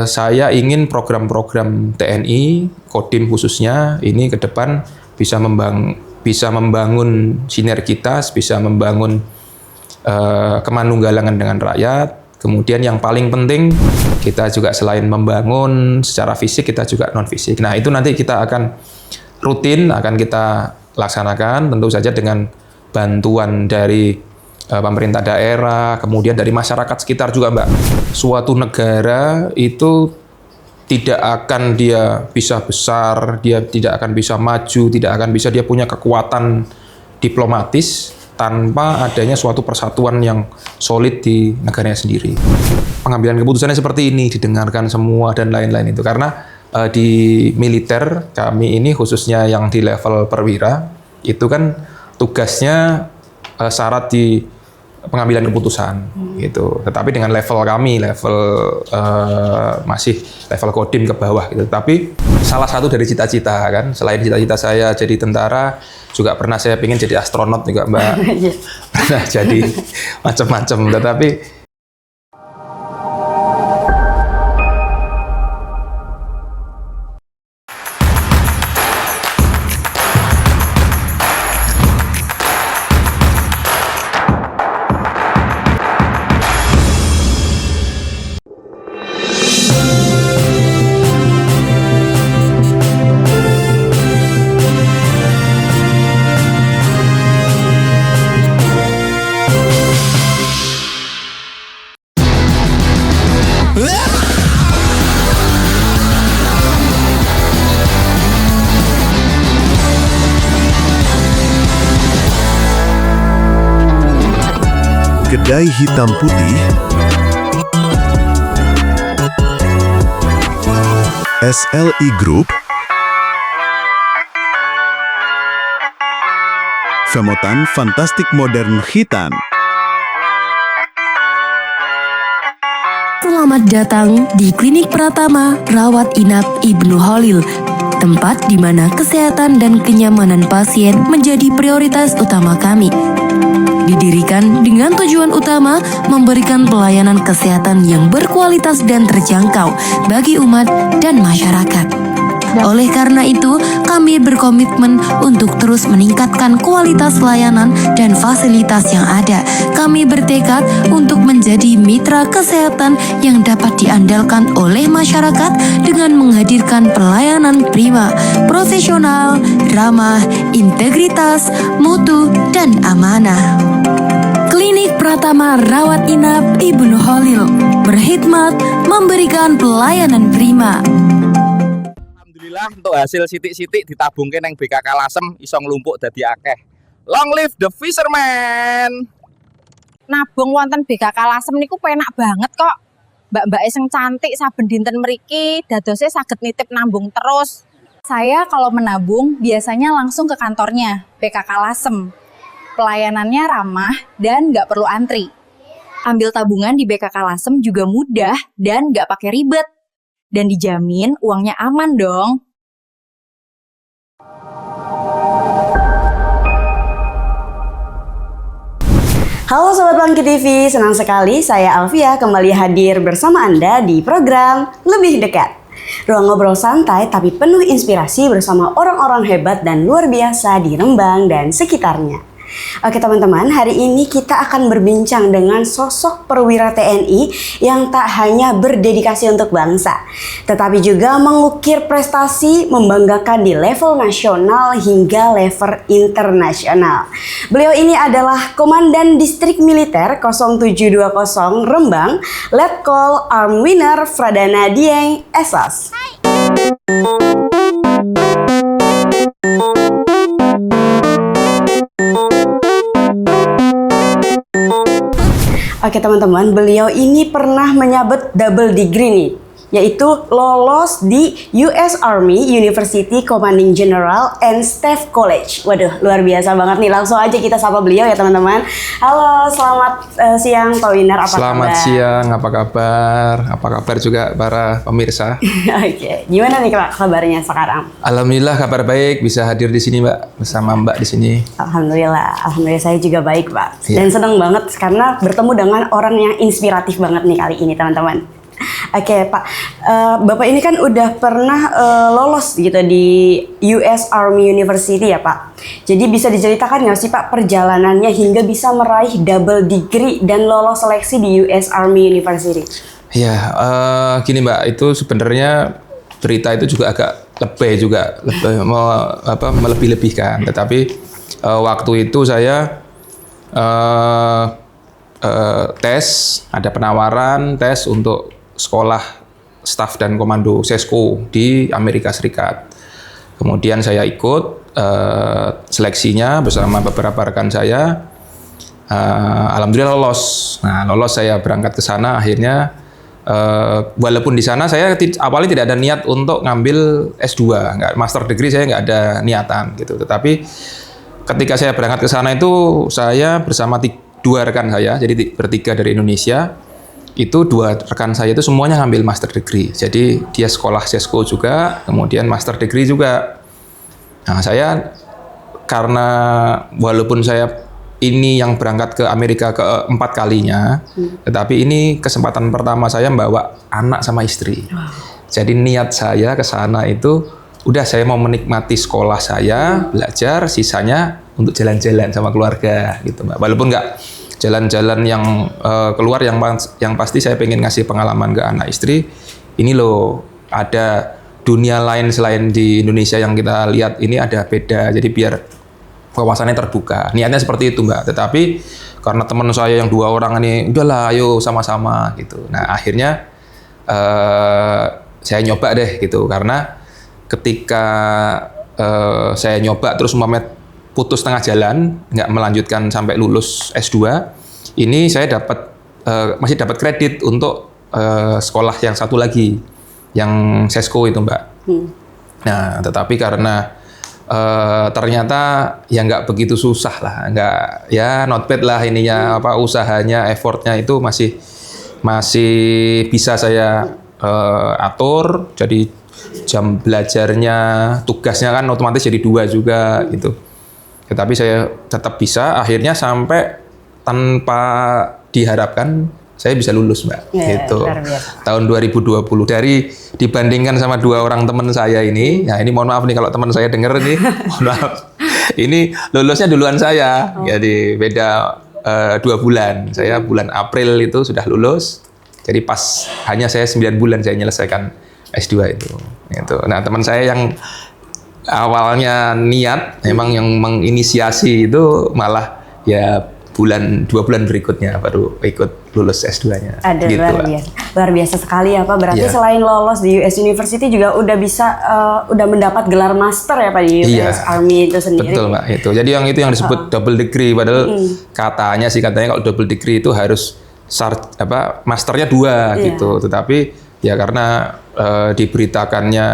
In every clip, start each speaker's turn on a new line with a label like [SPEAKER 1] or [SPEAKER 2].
[SPEAKER 1] saya ingin program-program TNI, Kodim khususnya, ini ke depan bisa membangun sinergitas, bisa membangun kemanunggalangan dengan rakyat. Kemudian yang paling penting, kita juga selain membangun secara fisik, kita juga non-fisik. Nah, itu nanti kita akan rutin, akan kita laksanakan, tentu saja dengan bantuan dari pemerintah daerah, kemudian dari masyarakat sekitar juga, Mbak. Suatu negara itu tidak akan dia bisa besar, dia tidak akan bisa maju, tidak akan bisa dia punya kekuatan diplomatis tanpa adanya suatu persatuan yang solid di negaranya sendiri. Pengambilan keputusannya seperti ini, didengarkan semua dan lain-lain itu. Karena di militer kami ini khususnya yang di level perwira, itu kan tugasnya syarat di pengambilan keputusan gitu. Tetapi dengan level kami, level masih level Kodim ke bawah gitu. Tapi salah satu dari cita-cita kan, selain cita-cita saya jadi tentara, juga pernah saya pengen jadi astronot juga, Mbak. Pernah jadi macam-macam. Tetapi
[SPEAKER 2] Kedai Hitam Putih, SLI Group, Femotan Fantastik Modern Hitan.
[SPEAKER 3] Selamat datang di Klinik Pratama Rawat Inap Ibnu Khalil, tempat di mana kesehatan dan kenyamanan pasien menjadi prioritas utama kami. Didirikan dengan tujuan utama memberikan pelayanan kesehatan yang berkualitas dan terjangkau bagi umat dan masyarakat. Oleh karena itu, kami berkomitmen untuk terus meningkatkan kualitas layanan dan fasilitas yang ada. Kami bertekad untuk menjadi mitra kesehatan yang dapat diandalkan oleh masyarakat dengan menghadirkan pelayanan prima, profesional, ramah, integritas, mutu, dan amanah. Klinik Pratama Rawat Inap Ibnu Khalil berkhidmat memberikan pelayanan prima.
[SPEAKER 4] Alhamdulillah untuk hasil sitik-sitik ditabungke nang BKK Lasem iso nglumpuk dadi akeh. Long live the fisherman.
[SPEAKER 5] Nabung wonten BKK Lasem niku penak banget kok. Mbak-mbake sing cantik saben dinten mriki dadose saged nitip nambung terus. Saya kalau menabung biasanya langsung ke kantornya BKK Lasem. Pelayanannya ramah dan nggak perlu antri. Ambil tabungan di BKK Lasem juga mudah dan nggak pakai ribet. Dan dijamin uangnya aman dong.
[SPEAKER 6] Halo Sobat Bangkit TV, senang sekali saya Alfia kembali hadir bersama Anda di program Lebih Dekat. Ruang ngobrol santai tapi penuh inspirasi bersama orang-orang hebat dan luar biasa di Rembang dan sekitarnya. Oke teman-teman, hari ini kita akan berbincang dengan sosok perwira TNI yang tak hanya berdedikasi untuk bangsa, tetapi juga mengukir prestasi membanggakan di level nasional hingga level internasional. Beliau ini adalah Komandan Distrik Militer 0720 Rembang, Letkol Arm Winner Pradana Dieng Esos. Oke teman-teman, beliau ini pernah menyabet double degree nih, yaitu lolos di US Army University Commanding General and Staff College. Waduh, luar biasa banget nih. Langsung aja kita sapa beliau ya teman-teman. Halo, selamat siang Pak Winner, apa
[SPEAKER 1] selamat
[SPEAKER 6] kabar?
[SPEAKER 1] siang, apa kabar? Apa kabar juga para pemirsa?
[SPEAKER 6] Oke, gimana nih Kak kabarnya sekarang?
[SPEAKER 1] Alhamdulillah kabar baik, bisa hadir di sini Mbak, bersama Mbak di sini.
[SPEAKER 6] Alhamdulillah saya juga baik Pak.
[SPEAKER 1] Iya.
[SPEAKER 6] Dan senang banget karena bertemu dengan orang yang inspiratif banget nih kali ini teman-teman. Oke Pak, Bapak ini kan udah pernah lolos gitu di US Army University ya Pak. Jadi bisa diceritakan nggak sih Pak perjalanannya hingga bisa meraih double degree dan lolos seleksi di US Army University?
[SPEAKER 1] Ya, gini Mbak, itu sebenarnya berita itu juga agak melebih-lebihkan. Tetapi waktu itu saya tes, ada penawaran tes untuk sekolah staf dan komando SESCO di Amerika Serikat. Kemudian saya ikut seleksinya bersama beberapa rekan saya. Alhamdulillah lolos. Nah, lolos saya berangkat ke sana akhirnya. Walaupun di sana saya awalnya tidak ada niat untuk ngambil S2, master degree saya nggak ada niatan gitu. Tetapi ketika saya berangkat ke sana itu saya bersama 2 rekan saya, jadi bertiga dari Indonesia. Itu 2 rekan saya itu semuanya ngambil master degree. Jadi dia sekolah SESCO juga, kemudian master degree juga. Nah, saya karena walaupun saya ini yang berangkat ke Amerika ke-4 kalinya, tetapi ini kesempatan pertama saya membawa anak sama istri. Jadi niat saya ke sana itu udah saya mau menikmati sekolah saya, belajar, sisanya untuk jalan-jalan sama keluarga gitu Mbak. Walaupun nggak jalan-jalan yang keluar, yang pasti saya pengen ngasih pengalaman ke anak istri. Ini loh, ada dunia lain selain di Indonesia yang kita lihat ini ada beda. Jadi biar wawasannya terbuka. Niatnya seperti itu Mbak. Tetapi karena teman saya yang 2 orang ini, udahlah ayo sama-sama gitu. Nah akhirnya saya nyoba deh gitu. Karena ketika saya nyoba terus putus tengah jalan, nggak melanjutkan sampai lulus S2, ini saya masih dapat kredit untuk sekolah yang satu lagi, yang SESCO itu Mbak. Nah, tetapi karena ternyata ya nggak begitu susah lah, nggak ya not bad lah ininya, usahanya, effortnya itu masih bisa saya atur. Jadi jam belajarnya, tugasnya kan otomatis jadi 2 juga gitu. Tetapi saya tetap bisa, akhirnya sampai tanpa diharapkan saya bisa lulus Mbak. Gitu. Tahun 2020 dibandingkan sama 2 orang teman saya ini. Nah ini mohon maaf nih kalau teman saya denger nih, mohon maaf. Ini lulusnya duluan saya. Jadi beda 2 bulan. Saya bulan April itu sudah lulus. Jadi pas hanya saya 9 bulan saya menyelesaikan S2 itu. Gitu. Nah teman saya yang awalnya niat, memang yang menginisiasi itu malah ya 2 bulan berikutnya baru ikut lulus S2-nya.
[SPEAKER 6] Aduh,
[SPEAKER 1] gitu,
[SPEAKER 6] luar biasa sekali ya Pak. Berarti selain lolos di US University juga udah bisa udah mendapat gelar master ya Pak di US Army itu sendiri.
[SPEAKER 1] Betul Mbak, itu. Jadi itu yang disebut double degree, padahal katanya kalau double degree itu harus masternya 2 gitu. Tetapi ya karena diberitakannya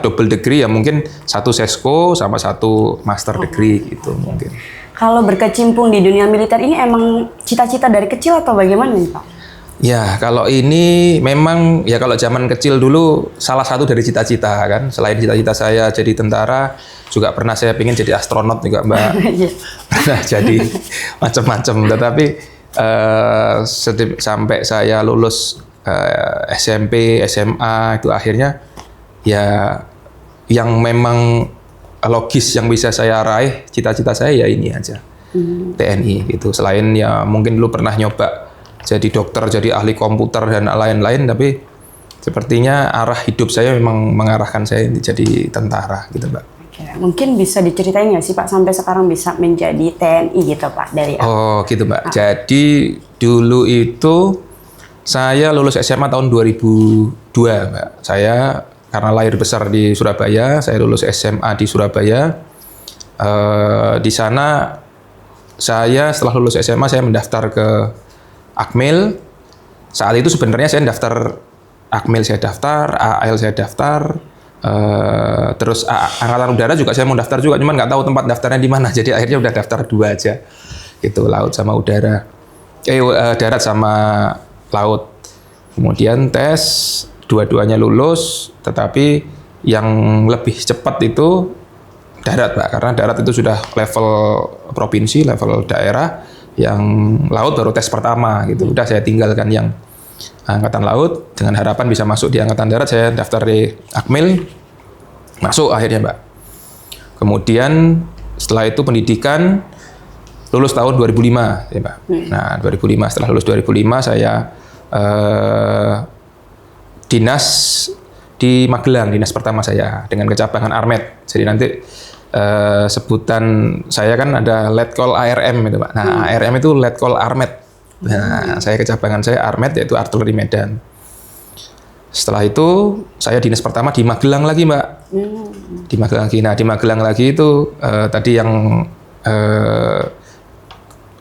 [SPEAKER 1] double degree ya mungkin 1 SESCO sama 1 master degree gitu mungkin.
[SPEAKER 6] Kalau berkecimpung di dunia militer ini emang cita-cita dari kecil atau bagaimana nih Pak?
[SPEAKER 1] Ya kalau ini memang ya kalau zaman kecil dulu salah satu dari cita-cita kan. Selain cita-cita saya jadi tentara, juga pernah saya pengen jadi astronot juga Mbak. Pernah jadi macam-macam. Tetapi sampai saya lulus SMP, SMA itu akhirnya ya yang memang logis yang bisa saya raih, cita-cita saya ya ini aja, TNI gitu. Selain ya mungkin dulu pernah nyoba jadi dokter, jadi ahli komputer dan lain-lain, tapi sepertinya arah hidup saya memang mengarahkan saya jadi tentara gitu Mbak.
[SPEAKER 6] Oke, mungkin bisa diceritain nggak sih Pak sampai sekarang bisa menjadi TNI gitu Pak dari
[SPEAKER 1] Oh gitu Mbak. Jadi dulu itu saya lulus SMA tahun 2002 Mbak. Saya karena lahir besar di Surabaya, saya lulus SMA di Surabaya. Di sana saya setelah lulus SMA saya mendaftar ke Akmil. Saat itu sebenarnya saya daftar Akmil, saya daftar, AL saya daftar, terus Angkatan Udara juga saya mau daftar juga, cuman nggak tahu tempat daftarnya di mana. Jadi akhirnya udah daftar 2 aja, gitu, laut sama udara, darat sama laut. Kemudian tes, dua-duanya lulus, tetapi yang lebih cepat itu darat Pak, karena darat itu sudah level provinsi, level daerah, yang laut baru tes pertama gitu. Udah saya tinggalkan yang Angkatan Laut dengan harapan bisa masuk di Angkatan Darat. Saya daftar di Akmil, masuk akhirnya Mbak. Kemudian setelah itu pendidikan, lulus tahun 2005 ya Mbak. Nah 2005, setelah lulus 2005 saya dinas di Magelang, dinas pertama saya dengan kecabangan Armet. Jadi nanti sebutan saya kan ada Letkol ARM itu Pak. Nah ARM itu Letkol Armet. Nah saya kecabangan saya Armet, yaitu Artileri Medan. Setelah itu saya dinas pertama di Magelang lagi Mbak. Di Magelang lagi. Nah di Magelang lagi itu tadi yang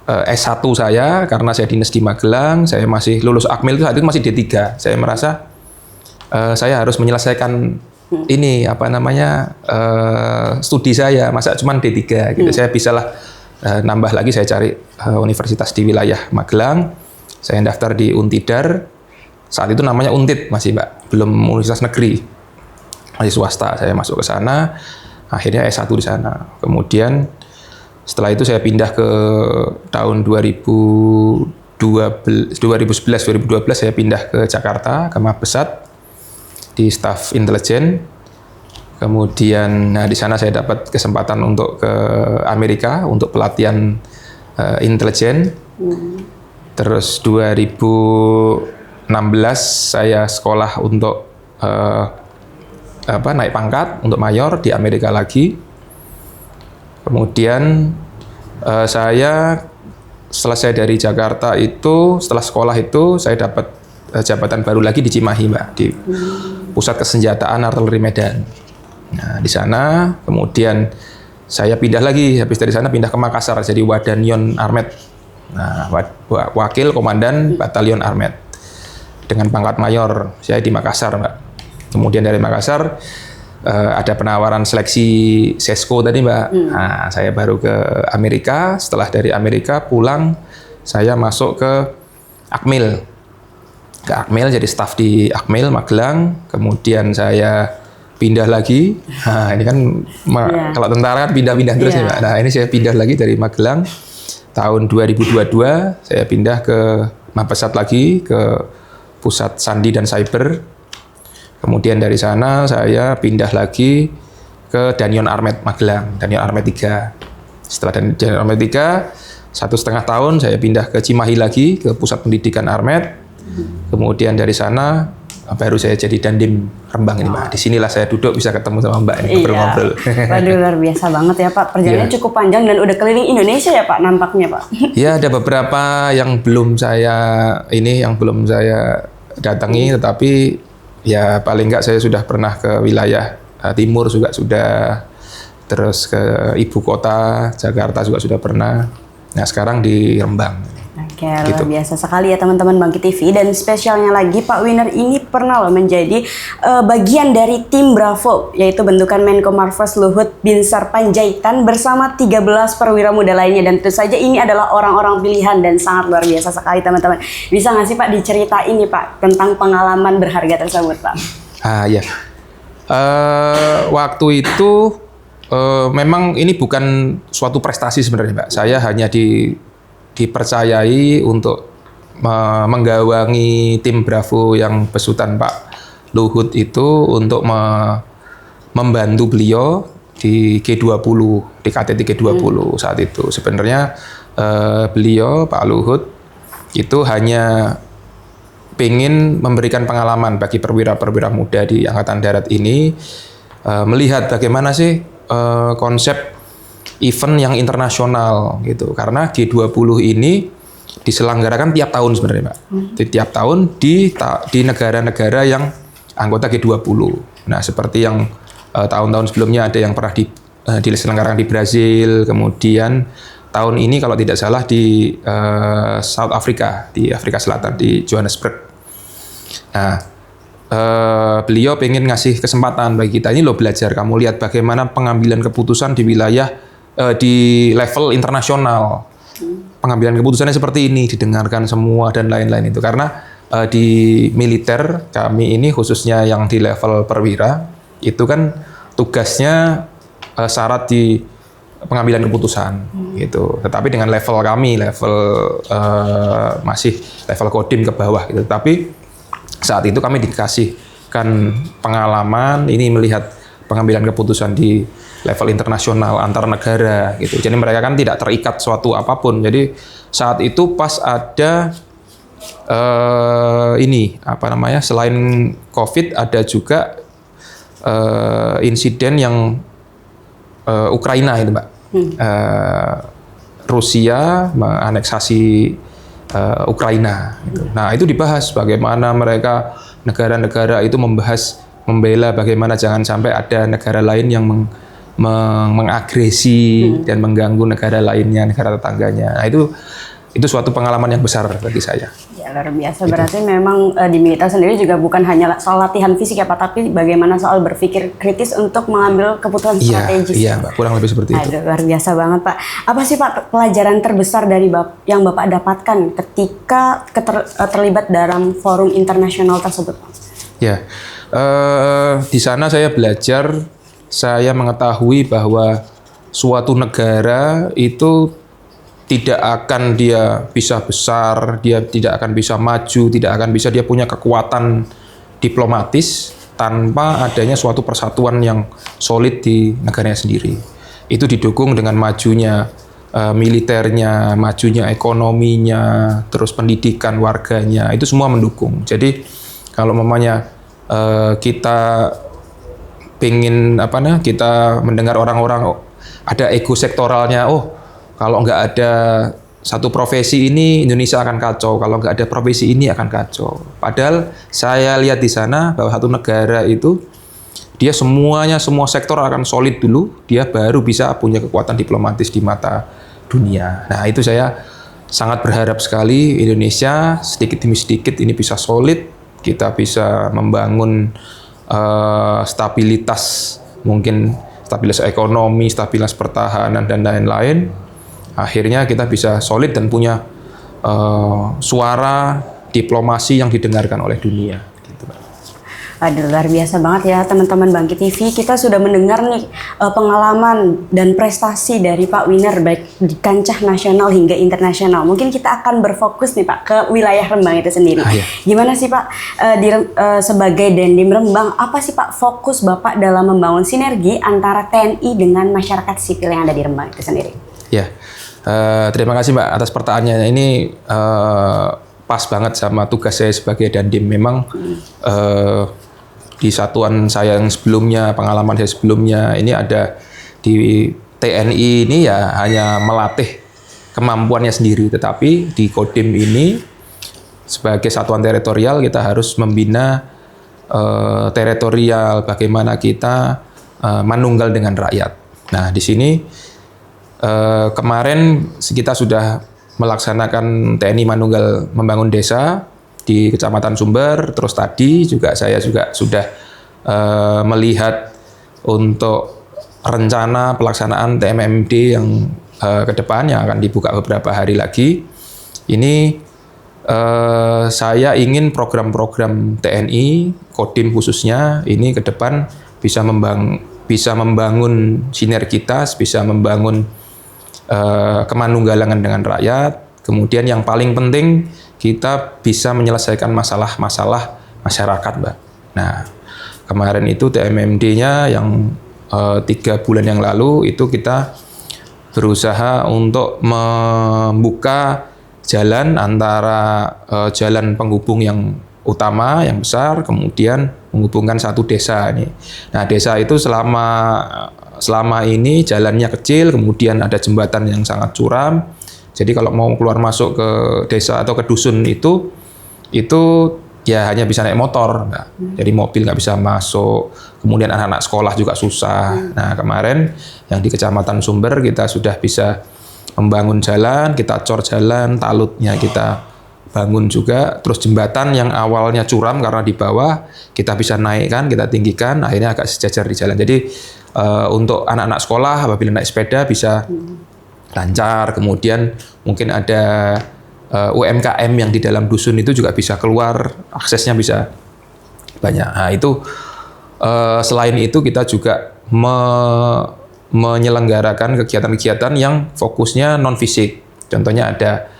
[SPEAKER 1] S1 saya, karena saya dinas di Magelang, saya masih lulus Akmil itu saat itu masih D3. Saya merasa saya harus menyelesaikan ini studi saya, masa cuma D3 gitu. Saya bisalah nambah lagi, saya cari universitas di wilayah Magelang. Saya daftar di Untidar. Saat itu namanya Untid masih Mbak, belum universitas negeri. Masih swasta. Saya masuk ke sana, akhirnya S1 di sana. Kemudian setelah itu saya pindah ke tahun 2011-2012 saya pindah ke Jakarta, ke Mabesat di staf intelijen. Kemudian di sana saya dapat kesempatan untuk ke Amerika untuk pelatihan intelijen. Terus 2016 saya sekolah untuk naik pangkat untuk mayor di Amerika lagi. Kemudian saya selesai dari Jakarta itu, setelah sekolah itu saya dapat jabatan baru lagi di Cimahi Mbak, di Pusat Kesenjataan Artileri Medan. Nah di sana kemudian saya pindah lagi, habis dari sana pindah ke Makassar jadi Wadanyon Armet. Nah wakil komandan Batalion Armet dengan pangkat mayor, saya di Makassar Mbak. Kemudian dari Makassar ada penawaran seleksi Sesko tadi Mbak. Nah, saya baru ke Amerika. Setelah dari Amerika pulang, saya masuk ke Akmil. Ke Akmil jadi staf di Akmil Magelang. Kemudian saya pindah lagi. Nah, ini kan kalau tentara kan pindah-pindah terus ya Mbak. Nah, ini saya pindah lagi dari Magelang. Tahun 2022 saya pindah ke Mabesat lagi, ke Pusat Sandi dan Cyber. Kemudian dari sana saya pindah lagi ke Danyon Armet Magelang, Danyon Armet 3. Setelah Danyon Armet 3, 1,5 tahun saya pindah ke Cimahi lagi, ke Pusat Pendidikan Armet. Kemudian dari sana baru saya jadi Dandim Rembang ini Mbak. Di sinilah saya duduk bisa ketemu sama Mbak ini, ngobrol-ngobrol.
[SPEAKER 6] Waduh luar biasa banget ya Pak. Perjalanannya cukup panjang dan udah keliling Indonesia ya Pak nampaknya Pak.
[SPEAKER 1] Ya ada beberapa yang belum saya datangi, tetapi ya paling nggak saya sudah pernah ke wilayah timur juga sudah, terus ke ibu kota Jakarta juga sudah pernah. Nah sekarang di Rembang.
[SPEAKER 6] Oke, luar biasa sekali ya teman-teman Bangkit TV. Dan spesialnya lagi Pak Winner ini pernah loh menjadi bagian dari tim Bravo, yaitu bentukan Menko Marves Luhut Binsar Panjaitan bersama 13 perwira muda lainnya. Dan tentu saja ini adalah orang-orang pilihan dan sangat luar biasa sekali teman-teman. Bisa nggak sih Pak diceritain nih Pak tentang pengalaman berharga tersebut Pak?
[SPEAKER 1] Ya, waktu itu memang ini bukan suatu prestasi sebenarnya Mbak. Saya hanya dipercayai untuk menggawangi tim Bravo yang besutan Pak Luhut itu untuk membantu beliau di G20, di KTT G20 saat itu. Sebenarnya beliau Pak Luhut itu hanya ingin memberikan pengalaman bagi perwira-perwira muda di Angkatan Darat ini, melihat bagaimana sih konsep event yang internasional gitu, karena G20 ini diselenggarakan tiap tahun sebenarnya Pak. Tiap tahun di negara-negara yang anggota G20. Nah seperti yang tahun-tahun sebelumnya ada yang pernah diselenggarakan di Brazil, kemudian tahun ini kalau tidak salah di South Africa, di Afrika Selatan, di Johannesburg. Nah beliau pengen ngasih kesempatan bagi kita ini loh, belajar, kamu lihat bagaimana pengambilan keputusan di wilayah di level internasional. Pengambilan keputusannya seperti ini, didengarkan semua dan lain-lain itu. Karena di militer kami ini khususnya yang di level perwira itu kan tugasnya syarat di pengambilan keputusan gitu. Tetapi dengan level kami, masih level Kodim ke bawah gitu. Tapi saat itu kami dikasihkan pengalaman ini melihat pengambilan keputusan di level internasional antar negara gitu. Jadi mereka kan tidak terikat suatu apapun. Jadi saat itu pas ada selain COVID ada juga insiden yang Ukraina itu Mbak. Rusia menganeksasi Ukraina. Gitu. Nah itu dibahas bagaimana mereka negara-negara itu membela bagaimana jangan sampai ada negara lain yang mengagresi dan mengganggu negara lainnya, negara tetangganya. Nah itu suatu pengalaman yang besar bagi saya.
[SPEAKER 6] Ya luar biasa. Berarti memang di militer sendiri juga bukan hanya soal latihan fisik ya Pak, tapi bagaimana soal berpikir kritis untuk mengambil keputusan strategis.
[SPEAKER 1] Iya Mbak, kurang lebih seperti itu.
[SPEAKER 6] Aduh, luar biasa banget Pak. Apa sih Pak pelajaran terbesar dari yang Bapak dapatkan ketika terlibat dalam forum internasional tersebut Pak?
[SPEAKER 1] Ya, di sana saya belajar, saya mengetahui bahwa suatu negara itu tidak akan dia bisa besar, dia tidak akan bisa maju, tidak akan bisa dia punya kekuatan diplomatis tanpa adanya suatu persatuan yang solid di negaranya sendiri. Itu didukung dengan majunya militernya, majunya ekonominya, terus pendidikan warganya, itu semua mendukung. Jadi kalau mamanya kita kita mendengar orang-orang ada ego sektoralnya, kalau nggak ada satu profesi ini Indonesia akan kacau, kalau nggak ada profesi ini akan kacau. Padahal saya lihat di sana bahwa satu negara itu dia semua sektor akan solid dulu, dia baru bisa punya kekuatan diplomatis di mata dunia. Nah itu saya sangat berharap sekali Indonesia sedikit demi sedikit ini bisa solid, kita bisa membangun stabilitas, mungkin stabilitas ekonomi, stabilitas pertahanan dan lain-lain. Akhirnya kita bisa solid dan punya suara diplomasi yang didengarkan oleh dunia. Gitu.
[SPEAKER 6] Aduh, luar biasa banget ya teman-teman Bangkit TV. Kita sudah mendengar nih pengalaman dan prestasi dari Pak Winner baik di kancah nasional hingga internasional. Mungkin kita akan berfokus nih Pak ke wilayah Rembang itu sendiri.
[SPEAKER 1] Iya.
[SPEAKER 6] Gimana sih Pak sebagai Dandim Rembang, apa sih Pak fokus Bapak dalam membangun sinergi antara TNI dengan masyarakat sipil yang ada di Rembang itu sendiri?
[SPEAKER 1] Ya. Terima kasih Mbak atas pertanyaannya. Ini pas banget sama tugas saya sebagai Dandim. Memang di satuan saya yang sebelumnya, pengalaman saya sebelumnya, ini ada di TNI ini ya hanya melatih kemampuannya sendiri. Tetapi di Kodim ini sebagai satuan teritorial kita harus membina teritorial, bagaimana kita manunggal dengan rakyat. Nah di sini kemarin kita sudah melaksanakan TNI Manunggal membangun desa di Kecamatan Sumber. Terus tadi juga saya sudah melihat untuk rencana pelaksanaan TMMD yang ke depan yang akan dibuka beberapa hari lagi. Ini saya ingin program-program TNI, Kodim khususnya, ini ke depan bisa membangun sinergitas, bisa membangun kemanunggalangan dengan rakyat. Kemudian yang paling penting kita bisa menyelesaikan masalah-masalah masyarakat, Mbak. Nah, kemarin itu TMMD-nya yang 3 bulan yang lalu itu kita berusaha untuk membuka jalan antara jalan penghubung yang utama, yang besar, kemudian menghubungkan satu desa ini. Nah, desa itu selama ini jalannya kecil, kemudian ada jembatan yang sangat curam. Jadi kalau mau keluar masuk ke desa atau ke dusun itu ya hanya bisa naik motor, Mbak. Jadi mobil nggak bisa masuk. Kemudian anak-anak sekolah juga susah. Nah kemarin yang di Kecamatan Sumber kita sudah bisa membangun jalan, kita cor jalan, talutnya kita bangun juga. Terus jembatan yang awalnya curam karena di bawah kita bisa naikkan, kita tinggikan, akhirnya agak sejajar di jalan. Jadi untuk anak-anak sekolah apabila naik sepeda bisa lancar. Kemudian mungkin ada UMKM yang di dalam dusun itu juga bisa keluar, aksesnya bisa banyak. Nah itu selain itu kita juga menyelenggarakan kegiatan-kegiatan yang fokusnya non-fisik. Contohnya ada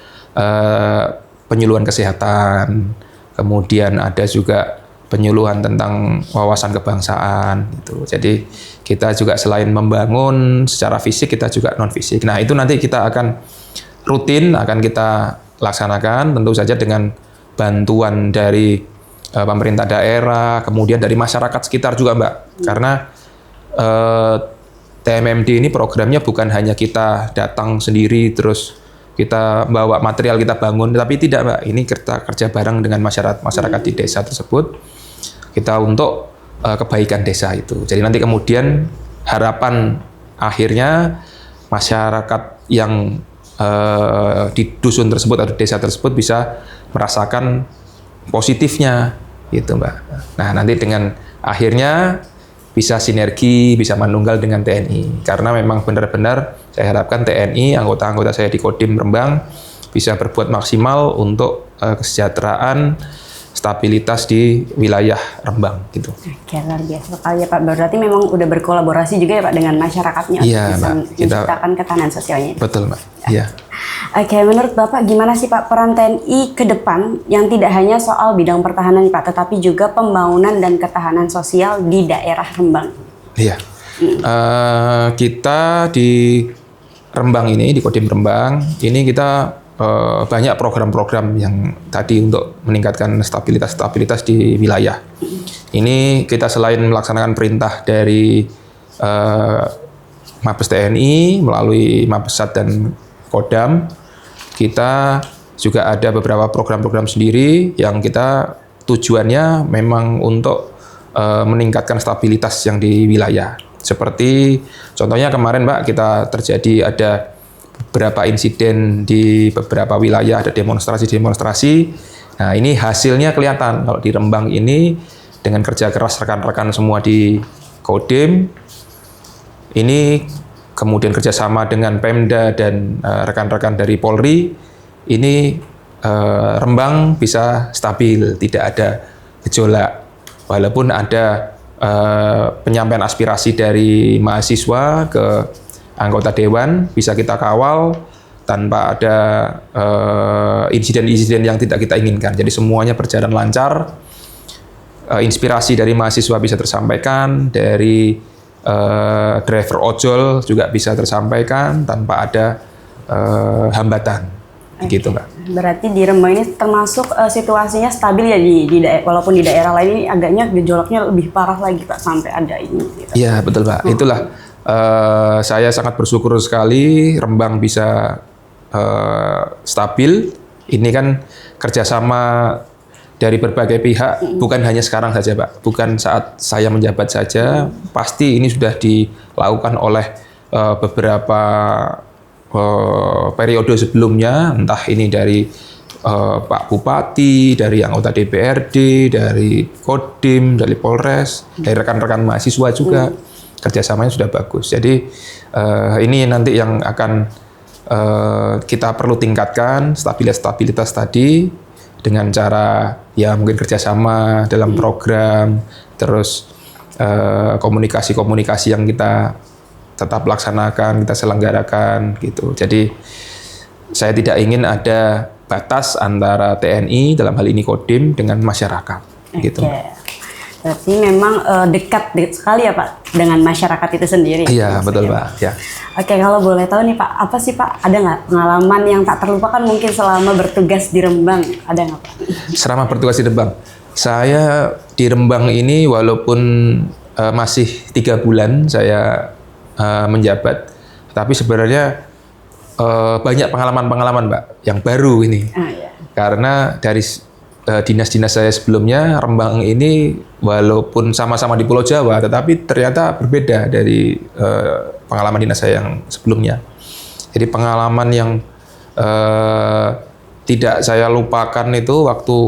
[SPEAKER 1] penyuluhan kesehatan, kemudian ada juga penyuluhan tentang wawasan kebangsaan gitu. Jadi kita juga selain membangun secara fisik, kita juga non-fisik. Nah, itu nanti kita akan rutin akan kita laksanakan, tentu saja dengan bantuan dari pemerintah daerah, kemudian dari masyarakat sekitar juga, Mbak. Karena TMMD ini programnya bukan hanya kita datang sendiri terus kita bawa material kita bangun, tapi tidak, Mbak. Ini kita kerja bareng dengan masyarakat di desa tersebut. Kita untuk kebaikan desa itu. Jadi nanti kemudian harapan akhirnya masyarakat yang di dusun tersebut atau desa tersebut bisa merasakan positifnya gitu, Mbak. Nah, nanti dengan akhirnya bisa sinergi, bisa manunggal dengan TNI. Karena memang benar-benar saya harapkan TNI, anggota-anggota saya di Kodim Rembang bisa berbuat maksimal untuk kesejahteraan, stabilitas di wilayah Rembang gitu.
[SPEAKER 6] Oke, luar biasa sekali ya Pak. Berarti memang udah berkolaborasi juga ya Pak dengan masyarakatnya untuk
[SPEAKER 1] Iya,
[SPEAKER 6] bisa
[SPEAKER 1] Mbak.
[SPEAKER 6] menciptakan ketahanan sosialnya.
[SPEAKER 1] Betul, Mbak. Iya.
[SPEAKER 6] Oke, menurut Bapak gimana sih Pak peran TNI ke depan yang tidak hanya soal bidang pertahanan Pak, tetapi juga pembangunan dan ketahanan sosial di daerah Rembang?
[SPEAKER 1] Iya. Kita di Rembang ini, di Kodim Rembang, ini kita banyak program-program yang tadi untuk meningkatkan stabilitas di wilayah. Ini kita selain melaksanakan perintah dari Mabes TNI melalui Mabesat dan Kodam, kita juga ada beberapa program-program sendiri yang kita tujuannya memang untuk meningkatkan stabilitas yang di wilayah. Seperti contohnya kemarin, Mbak, kita terjadi ada beberapa insiden di beberapa wilayah, ada demonstrasi. Nah, ini hasilnya kelihatan kalau di Rembang ini dengan kerja keras rekan-rekan semua di Kodim, ini kemudian kerjasama dengan Pemda dan rekan-rekan dari Polri, ini Rembang bisa stabil, tidak ada gejolak. Walaupun ada penyampaian aspirasi dari mahasiswa ke anggota dewan, bisa kita kawal tanpa ada insiden-insiden yang tidak kita inginkan. Jadi semuanya berjalan lancar, inspirasi dari mahasiswa bisa tersampaikan, dari driver ojol juga bisa tersampaikan tanpa ada hambatan. Gitu, Mbak.
[SPEAKER 6] Berarti di Rembang ini termasuk situasinya stabil ya walaupun di daerah lain ini agaknya gejolaknya lebih parah lagi Pak sampai ada ini.
[SPEAKER 1] Iya, betul, Pak. Itulah saya sangat bersyukur sekali Rembang bisa stabil. Ini kan kerjasama dari berbagai pihak, bukan hanya sekarang saja, Pak. Bukan saat saya menjabat saja, pasti ini sudah dilakukan oleh beberapa periode sebelumnya, entah ini dari Pak Bupati, dari anggota DPRD, dari Kodim, dari Polres, dari rekan-rekan mahasiswa juga, kerjasamanya sudah bagus. Jadi ini nanti yang akan kita perlu tingkatkan stabilitas tadi dengan cara ya mungkin kerjasama dalam program, terus komunikasi-komunikasi yang kita tetap laksanakan, kita selenggarakan gitu. Jadi saya tidak ingin ada batas antara TNI dalam hal ini Kodim dengan masyarakat. Gitu.
[SPEAKER 6] Berarti memang dekat sekali ya Pak dengan masyarakat itu sendiri.
[SPEAKER 1] Iya, betul Pak. Ya.
[SPEAKER 6] Oke, kalau boleh tahu nih Pak, apa sih Pak, ada nggak pengalaman yang tak terlupakan mungkin selama bertugas di Rembang? Ada nggak Pak?
[SPEAKER 1] Selama bertugas di Rembang, saya di Rembang ini walaupun masih 3 bulan saya menjabat, tapi sebenarnya banyak pengalaman-pengalaman Mbak yang baru ini.
[SPEAKER 6] Iya.
[SPEAKER 1] Karena dari dinas-dinas saya sebelumnya, Rembang ini walaupun sama-sama di Pulau Jawa, tetapi ternyata berbeda dari pengalaman dinas saya yang sebelumnya. Jadi pengalaman yang tidak saya lupakan itu waktu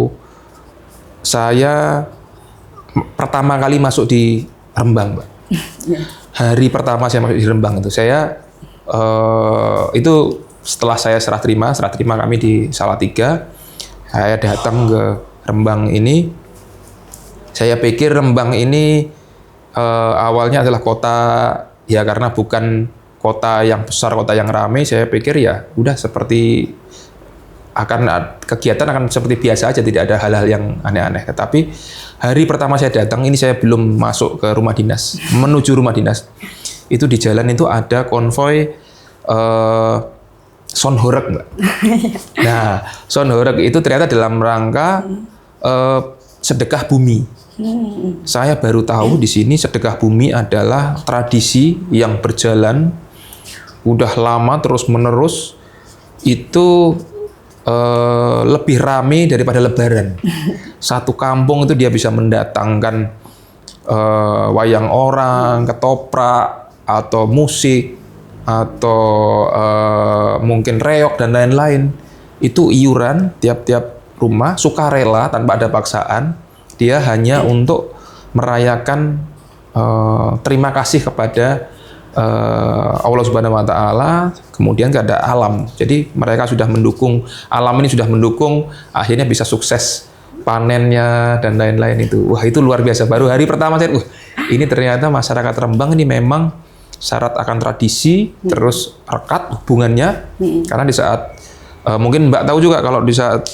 [SPEAKER 1] saya pertama kali masuk di Rembang, Mbak. Hari pertama saya masuk di Rembang itu, saya itu setelah saya serah terima kami di Salatiga, saya datang ke Rembang ini. Saya pikir Rembang ini awalnya adalah kota ya karena bukan kota yang besar, kota yang ramai, saya pikir ya udah seperti kegiatan akan seperti biasa aja, tidak ada hal-hal yang aneh-aneh. Tetapi hari pertama saya datang, ini saya belum masuk ke rumah dinas, menuju rumah dinas. Itu di jalan itu ada konvoi Sonhoreg, Mbak. Nah, Sonhoreg itu ternyata dalam rangka sedekah bumi. Saya baru tahu di sini sedekah bumi adalah tradisi yang berjalan udah lama terus-menerus, itu lebih rame daripada Lebaran. Satu kampung itu dia bisa mendatangkan wayang orang, ketoprak, atau musik, atau mungkin reog dan lain-lain. Itu iuran tiap-tiap rumah, sukarela tanpa ada paksaan. Dia hanya untuk merayakan terima kasih kepada Allah Subhanahu wa Ta'ala, kemudian kepada alam. Jadi mereka sudah mendukung, alam ini sudah mendukung, akhirnya bisa sukses panennya dan lain-lain itu. Wah, itu luar biasa. Baru hari pertama saya, ini ternyata masyarakat Rembang ini memang syarat akan tradisi, terus rekat hubungannya. Karena di saat mungkin Mbak tahu juga kalau di saat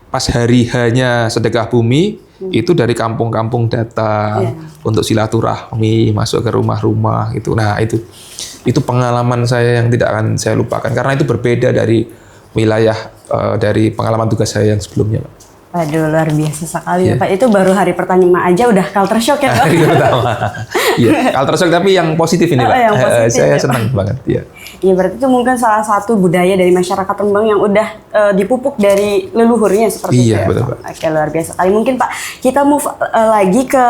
[SPEAKER 1] pas hari hanya sedekah bumi, itu dari kampung-kampung datang untuk silaturahmi, masuk ke rumah-rumah gitu. Nah, itu pengalaman saya yang tidak akan saya lupakan karena itu berbeda dari wilayah dari pengalaman tugas saya yang sebelumnya, Pak.
[SPEAKER 6] Waduh, luar biasa sekali ya Pak. Itu baru hari pertama aja udah culture shock ya Pak.
[SPEAKER 1] Hari pertama. Iya, culture shock tapi yang positif ini, Pak.
[SPEAKER 6] Yang positif,
[SPEAKER 1] saya
[SPEAKER 6] ya,
[SPEAKER 1] senang banget, ya.
[SPEAKER 6] Iya, berarti itu mungkin salah satu budaya dari masyarakat Rembang yang udah dipupuk dari leluhurnya seperti itu.
[SPEAKER 1] Iya, betul, Pak.
[SPEAKER 6] Oke, luar biasa sekali. Mungkin Pak, kita move lagi ke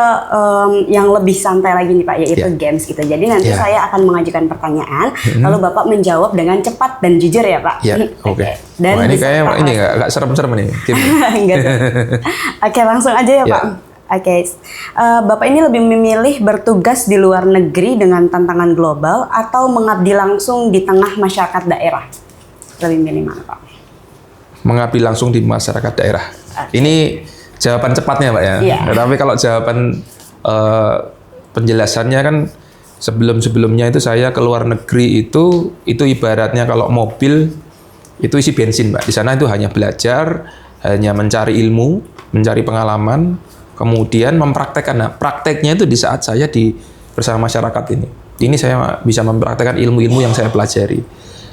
[SPEAKER 6] yang lebih santai lagi nih Pak, yaitu games gitu. Jadi nanti saya akan mengajukan pertanyaan, lalu Bapak menjawab dengan cepat dan jujur ya Pak.
[SPEAKER 1] Iya, oke.
[SPEAKER 6] Dan
[SPEAKER 1] wah, ini kayaknya ini nggak serem-serem nih.
[SPEAKER 6] Enggak. Oke, langsung aja ya Pak. Oke, Bapak ini lebih memilih bertugas di luar negeri dengan tantangan global atau mengabdi langsung di tengah masyarakat daerah? Lebih milih mana Pak?
[SPEAKER 1] Mengabdi langsung di masyarakat daerah. Ini jawaban cepatnya, Pak ya.
[SPEAKER 6] Iya.
[SPEAKER 1] Tapi kalau jawaban penjelasannya kan sebelum-sebelumnya itu saya ke luar negeri itu ibaratnya kalau mobil itu isi bensin, Pak. Di sana itu hanya belajar, hanya mencari ilmu, mencari pengalaman, kemudian mempraktekkan. Nah, prakteknya itu di saat saya bersama masyarakat ini. Ini saya bisa mempraktekkan ilmu-ilmu yang saya pelajari.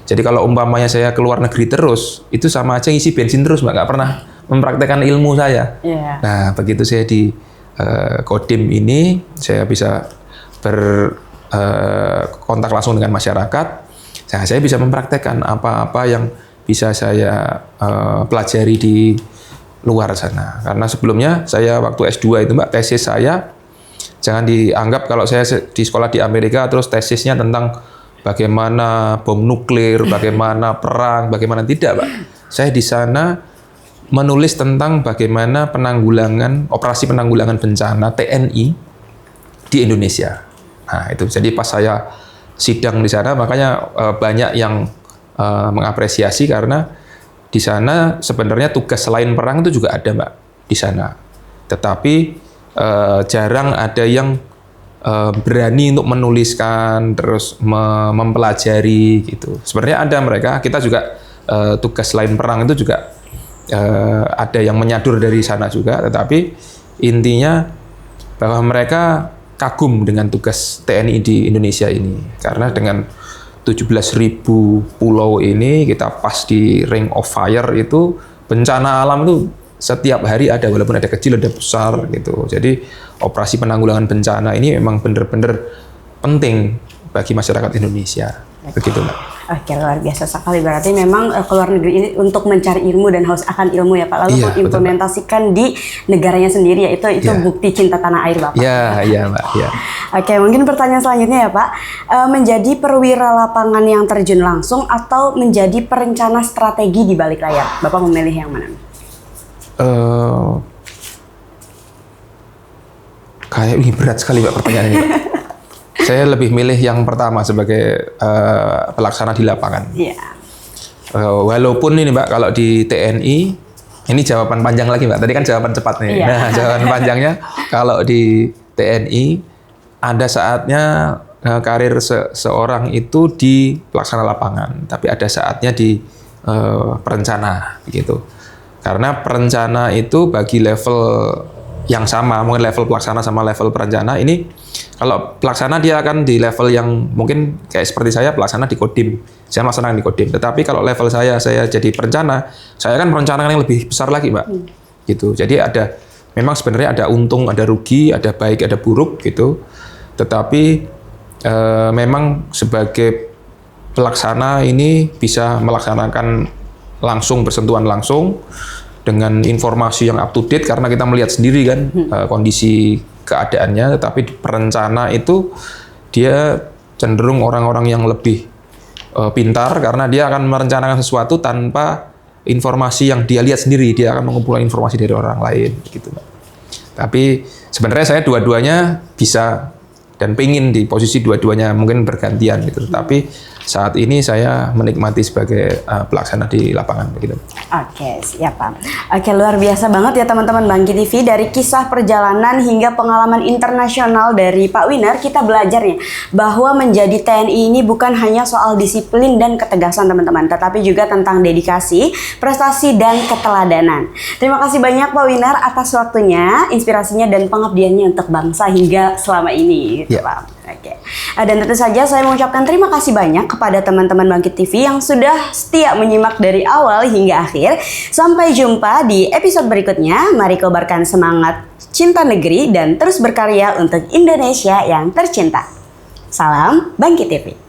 [SPEAKER 1] Jadi kalau umpamanya saya ke luar negeri terus, itu sama aja isi bensin terus, Mbak. Nggak pernah mempraktekkan ilmu saya. Nah, begitu saya di Kodim ini, saya bisa berkontak langsung dengan masyarakat. Nah, saya bisa mempraktekkan apa-apa yang bisa saya pelajari di luar sana. Karena sebelumnya saya waktu S2 itu, Mbak, tesis saya, jangan dianggap kalau saya di sekolah di Amerika terus tesisnya tentang bagaimana bom nuklir, bagaimana perang, bagaimana, tidak, Pak. Saya di sana menulis tentang bagaimana operasi penanggulangan bencana TNI di Indonesia. Nah, itu. Jadi pas saya sidang di sana, makanya banyak yang mengapresiasi karena di sana sebenarnya tugas selain perang itu juga ada, Mbak, di sana. Tetapi jarang ada yang berani untuk menuliskan terus mempelajari gitu. Sebenarnya ada mereka, kita juga tugas selain perang itu juga ada yang menyadur dari sana juga. Tetapi intinya bahwa mereka kagum dengan tugas TNI di Indonesia ini karena dengan 17.000 pulau ini kita pas di Ring of Fire itu bencana alam itu setiap hari ada, walaupun ada kecil ada besar gitu. Jadi operasi penanggulangan bencana ini memang benar-benar penting bagi masyarakat Indonesia. Begitu, Mbak.
[SPEAKER 6] Oke, luar biasa sekali. Berarti memang ke luar negeri ini untuk mencari ilmu dan haus akan ilmu ya Pak. Lalu mengimplementasikan di negaranya sendiri, ya itu bukti cinta tanah air Bapak.
[SPEAKER 1] Iya, Mbak. Ya.
[SPEAKER 6] Oke, mungkin pertanyaan selanjutnya ya Pak. Menjadi perwira lapangan yang terjun langsung atau menjadi perencana strategi di balik layar? Bapak memilih yang mana?
[SPEAKER 1] Kayak ini berat sekali, Pak, pertanyaan ini, Pak. Saya lebih milih yang pertama sebagai pelaksana di lapangan.
[SPEAKER 6] Iya.
[SPEAKER 1] Walaupun ini, Mbak, kalau di TNI, ini jawaban panjang lagi, Mbak. Tadi kan jawaban cepat nih.
[SPEAKER 6] Iya.
[SPEAKER 1] Nah, jawaban panjangnya kalau di TNI ada saatnya karir seorang itu di pelaksana lapangan, tapi ada saatnya di perencana gitu. Karena perencana itu bagi level yang sama, mungkin level pelaksana sama level perencana ini, kalau pelaksana dia akan di level yang mungkin kayak seperti saya pelaksana di Kodim, saya melaksanakan di Kodim. Tetapi kalau level saya jadi perencana, saya kan merencanakan yang lebih besar lagi, Mbak. Gitu. Jadi memang sebenarnya ada untung, ada rugi, ada baik, ada buruk gitu. Tetapi memang sebagai pelaksana ini bisa melaksanakan langsung, bersentuhan langsung dengan informasi yang up to date karena kita melihat sendiri kan kondisi keadaannya. Tetapi perencana itu dia cenderung orang-orang yang lebih pintar karena dia akan merencanakan sesuatu tanpa informasi yang dia lihat sendiri, dia akan mengumpulkan informasi dari orang lain gitu. Tapi sebenarnya saya dua-duanya bisa dan pengen di posisi dua-duanya mungkin bergantian gitu. Tapi saat ini saya menikmati sebagai pelaksana di lapangan begitu.
[SPEAKER 6] Oke, siap Pak. Oke, luar biasa banget ya teman-teman Bangkit TV. Dari kisah perjalanan hingga pengalaman internasional dari Pak Winner, kita belajar nih bahwa menjadi TNI ini bukan hanya soal disiplin dan ketegasan teman-teman, tetapi juga tentang dedikasi, prestasi, dan keteladanan. Terima kasih banyak Pak Winner atas waktunya, inspirasinya, dan pengabdiannya untuk bangsa hingga selama ini. Gitu, Pak. Oke. Dan tentu saja saya mengucapkan terima kasih banyak kepada teman-teman Bangkit TV yang sudah setia menyimak dari awal hingga akhir. Sampai jumpa di episode berikutnya. Mari kobarkan semangat cinta negeri dan terus berkarya untuk Indonesia yang tercinta. Salam Bangkit TV.